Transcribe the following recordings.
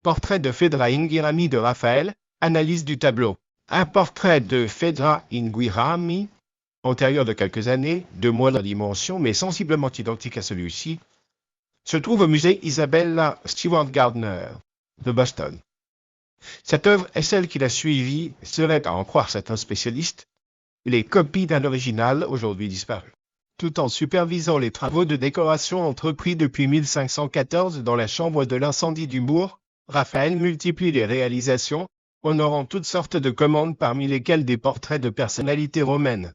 Portrait de Fedra Ingirami de Raphaël, analyse du tableau. Un portrait de Fedra Ingirami, antérieur de quelques années, de moindre dimension mais sensiblement identique à celui-ci, se trouve au musée Isabella Stewart Gardner de Boston. Cette œuvre est celle qu'il a suivie, serait à en croire certains spécialistes, les copies d'un original aujourd'hui disparu. Tout en supervisant les travaux de décoration entrepris depuis 1514 dans la chambre de l'incendie du bourg, Raphaël multiplie les réalisations, honorant toutes sortes de commandes parmi lesquelles des portraits de personnalités romaines.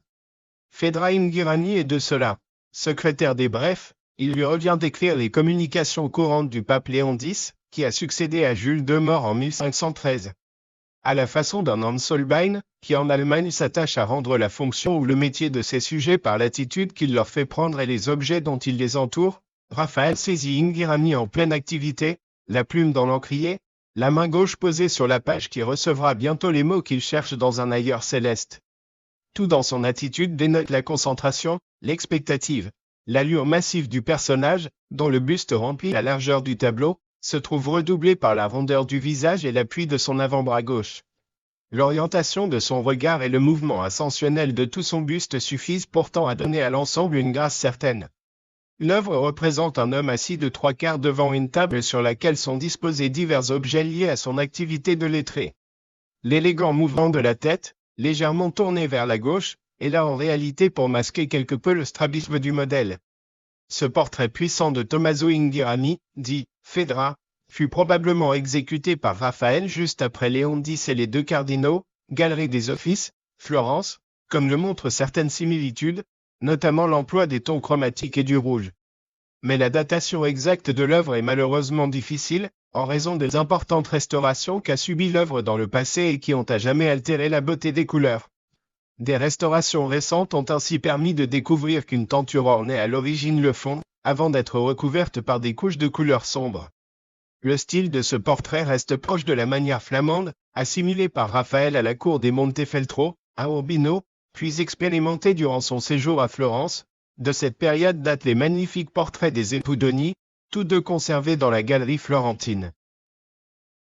Fedra Ingirani est de cela. Secrétaire des Brefs, il lui revient d'écrire les communications courantes du pape Léon X, qui a succédé à Jules de mort en 1513. À la façon d'un Hans Holbein, qui en Allemagne s'attache à rendre la fonction ou le métier de ses sujets par l'attitude qu'il leur fait prendre et les objets dont ils les entourent, Raphaël saisit Ingirani en pleine activité, la plume dans l'encrier, la main gauche posée sur la page qui recevra bientôt les mots qu'il cherche dans un ailleurs céleste. Tout dans son attitude dénote la concentration, l'expectative. L'allure massive du personnage, dont le buste remplit la largeur du tableau, se trouve redoublée par la rondeur du visage et l'appui de son avant-bras gauche. L'orientation de son regard et le mouvement ascensionnel de tout son buste suffisent pourtant à donner à l'ensemble une grâce certaine. L'œuvre représente un homme assis de trois quarts devant une table sur laquelle sont disposés divers objets liés à son activité de lettré. L'élégant mouvement de la tête, légèrement tourné vers la gauche, est là en réalité pour masquer quelque peu le strabisme du modèle. Ce portrait puissant de Tommaso Ingirani, dit Fedra, fut probablement exécuté par Raphaël juste après Léon X et les deux cardinaux, Galerie des Offices, Florence, comme le montrent certaines similitudes, notamment l'emploi des tons chromatiques et du rouge. Mais la datation exacte de l'œuvre est malheureusement difficile, en raison des importantes restaurations qu'a subies l'œuvre dans le passé et qui ont à jamais altéré la beauté des couleurs. Des restaurations récentes ont ainsi permis de découvrir qu'une tenture ornait à l'origine le fond, avant d'être recouverte par des couches de couleurs sombres. Le style de ce portrait reste proche de la manière flamande, assimilée par Raphaël à la cour des Montefeltro, à Urbino, puis expérimenté durant son séjour à Florence. De cette période datent les magnifiques portraits des époux Doni, tous deux conservés dans la galerie florentine.